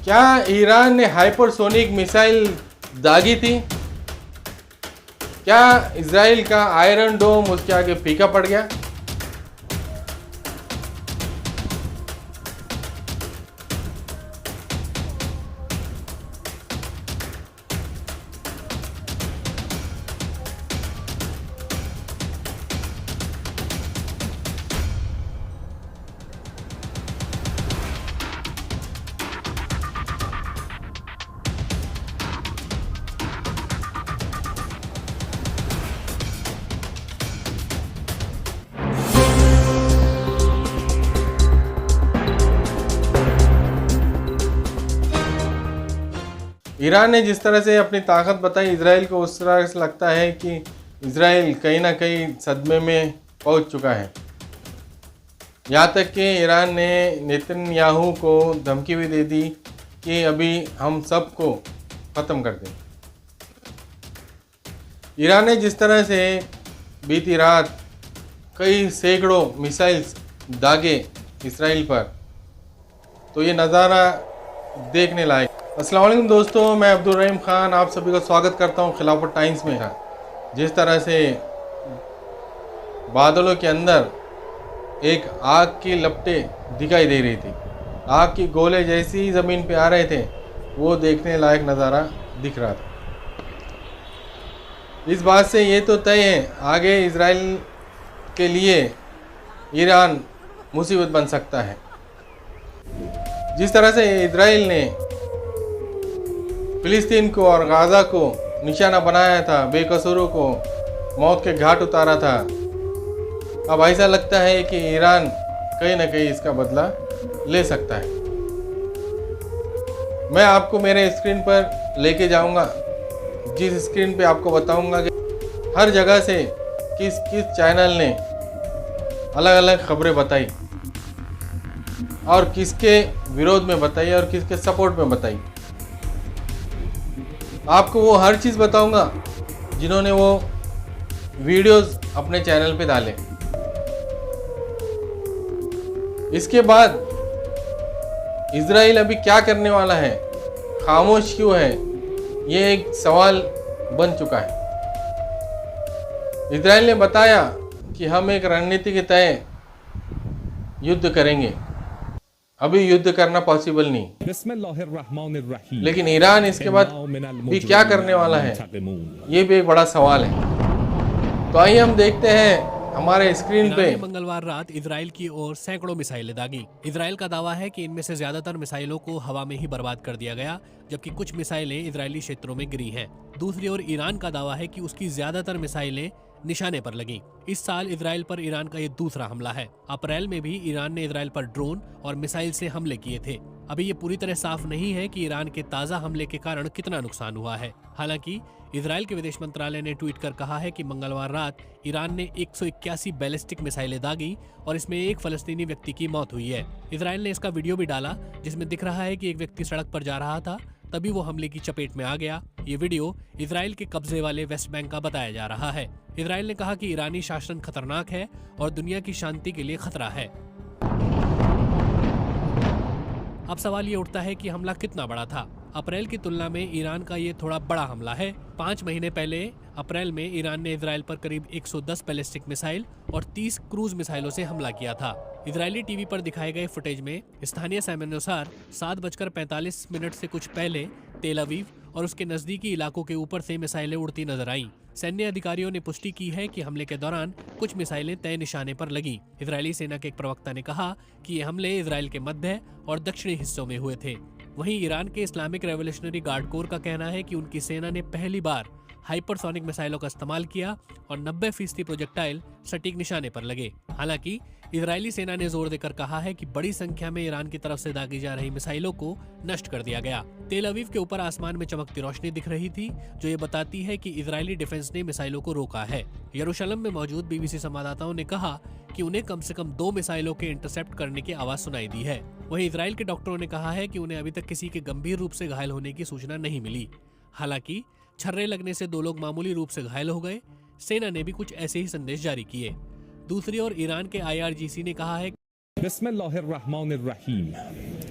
क्या ईरान ने hypersonic missile दागी थी? क्या इजराइल का आयरन डोम उसके आगे फीका पड़ गया? ईरान ने जिस तरह से अपनी ताकत बताई इजराइल को, उस तरह से लगता है कि इजराइल कहीं ना कहीं सदमे में पहुंच चुका है। यहाँ तक कि ईरान ने नेतन्याहू को धमकी भी दे दी कि अभी हम सबको ख़त्म कर दें। ईरान ने जिस तरह से बीती रात कई सैकड़ों मिसाइल्स दागे इजराइल पर, तो ये नज़ारा देखने लायक। अस्सलाम वालेकुम दोस्तों, मैं अब्दुल रहीम ख़ान आप सभी का स्वागत करता हूँ खिलाफत टाइम्स में। जिस तरह से बादलों के अंदर एक आग की लपटें दिखाई दे रही थी, आग की गोले जैसी ही ज़मीन पे आ रहे थे, वो देखने लायक नज़ारा दिख रहा था। इस बात से ये तो तय है आगे इजराइल के लिए ईरान मुसीबत बन सकता है। जिस तरह से इजराइल ने फ़िलिस्तीन को और गाज़ा को निशाना बनाया था, बेकसूरों को मौत के घाट उतारा था, अब ऐसा लगता है कि ईरान कहीं ना कहीं इसका बदला ले सकता है। मैं आपको मेरे स्क्रीन पर लेके जाऊंगा, जिस स्क्रीन पे आपको बताऊंगा कि हर जगह से किस किस चैनल ने अलग अलग खबरें बताई और किसके विरोध में बताई और किसके सपोर्ट में बताई। आपको वो हर चीज़ बताऊंगा जिन्होंने वो वीडियोस अपने चैनल पे डाले। इसके बाद इजराइल अभी क्या करने वाला है, खामोश क्यों है, ये एक सवाल बन चुका है। इजराइल ने बताया कि हम एक रणनीति के तहत युद्ध करेंगे, अभी युद्ध करना पॉसिबल नहीं, लेकिन ईरान इसके बाद भी क्या करने वाला है, ये भी एक बड़ा सवाल है। तो आइए हम देखते हैं हमारे स्क्रीन पे। मंगलवार रात इजराइल की ओर सैकड़ों मिसाइलें दागी। इजराइल का दावा है कि इनमें से ज्यादातर मिसाइलों को हवा में ही बर्बाद कर दिया गया, जबकि कुछ मिसाइलें इजरायली क्षेत्रों में गिरी हैं। दूसरी ओर ईरान का दावा है कि उसकी ज्यादातर मिसाइलें निशाने पर लगी। इस साल इजराइल पर ईरान का ये दूसरा हमला है। अप्रैल में भी ईरान ने इजराइल पर ड्रोन और मिसाइल से हमले किए थे। अभी ये पूरी तरह साफ नहीं है कि ईरान के ताज़ा हमले के कारण कितना नुकसान हुआ है। हालांकि इजराइल के विदेश मंत्रालय ने ट्वीट कर कहा है कि मंगलवार रात ईरान ने 181 बैलिस्टिक मिसाइलें दागी और इसमें एक फलस्तीनी व्यक्ति की मौत हुई है। इजराइल ने इसका वीडियो भी डाला, जिसमें दिख रहा है कि एक व्यक्ति सड़क पर जा रहा था, तभी वो हमले की चपेट में आ गया। ये वीडियो इजराइल के कब्जे वाले वेस्ट बैंक का बताया जा रहा है। इजराइल ने कहा कि ईरानी शासन खतरनाक है और दुनिया की शांति के लिए खतरा है। अब सवाल ये उठता है कि हमला कितना बड़ा था। अप्रैल की तुलना में ईरान का ये थोड़ा बड़ा हमला है। 5 महीने पहले अप्रैल में ईरान ने इजराइल पर करीब 110 बैलिस्टिक मिसाइल और 30 क्रूज मिसाइलों से हमला किया था। इजरायली टीवी पर दिखाए गए फुटेज में स्थानीय समय अनुसार 7:45 से कुछ पहले तेल अवीव और उसके नजदीकी इलाकों के ऊपर से मिसाइलें उड़ती नजर आईं। सैन्य अधिकारियों ने पुष्टि की है कि हमले के दौरान कुछ मिसाइलें तय निशाने पर लगी। इजरायली सेना के एक प्रवक्ता ने कहा कि ये हमले इजराइल के मध्य और दक्षिणी हिस्सों में हुए थे। वहीं ईरान के इस्लामिक रेवोल्यूशनरी गार्ड कोर का कहना है कि उनकी सेना ने पहली बार हाइपरसोनिक मिसाइलों का इस्तेमाल किया और 90% प्रोजेक्टाइल सटीक निशाने पर लगे। हालांकि इजरायली सेना ने जोर देकर कहा है कि बड़ी संख्या में ईरान की तरफ से दागी जा रही मिसाइलों को नष्ट कर दिया गया। तेल अवीव के ऊपर आसमान में चमकती रोशनी दिख रही थी, जो ये बताती है कि इजरायली डिफेंस ने मिसाइलों को रोका है। यरूशलेम में मौजूद बीबीसी संवाददाताओं ने कहा कि उन्हें कम से कम 2 मिसाइलों के इंटरसेप्ट करने की आवाज सुनाई दी है। वहीं इजराइल के डॉक्टरों ने कहा है कि उन्हें अभी तक किसी के गंभीर रूप से घायल होने की सूचना नहीं मिली। हालांकि छर्रे लगने से 2 लोग मामूली रूप से घायल हो गए। सेना ने भी कुछ ऐसे ही संदेश जारी किए। दूसरी ओर ईरान के IRGC ने कहा है बिस्मिल्लाहिर्रहमानिर्रहीम।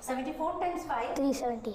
74 times 5. 370.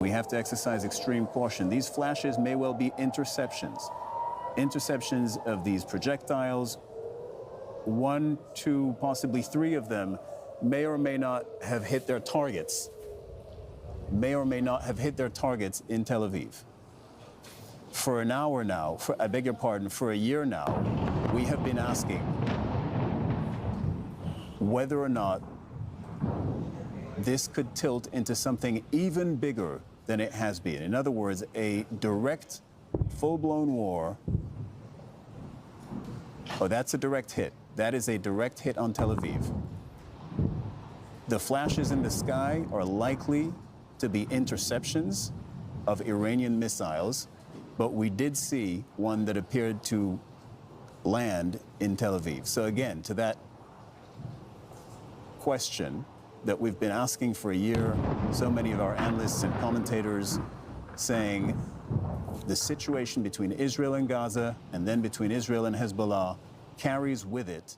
We have to exercise extreme caution. These flashes may well be interceptions. Interceptions of these projectiles. 1, 2, possibly 3 of them may or may not have hit their targets. May or may not have hit their targets in Tel Aviv. For an hour now, I beg your pardon, for a year now, we have been asking whether or not this could tilt into something even bigger than it has been. In other words, a direct, full-blown war. Oh, that's a direct hit. That is a direct hit on Tel Aviv. The flashes in the sky are likely to be interceptions of Iranian missiles, but we did see one that appeared to land in Tel Aviv. So again, to that question that we've been asking for a year, so many of our analysts and commentators saying the situation between Israel and Gaza and then between Israel and Hezbollah carries with it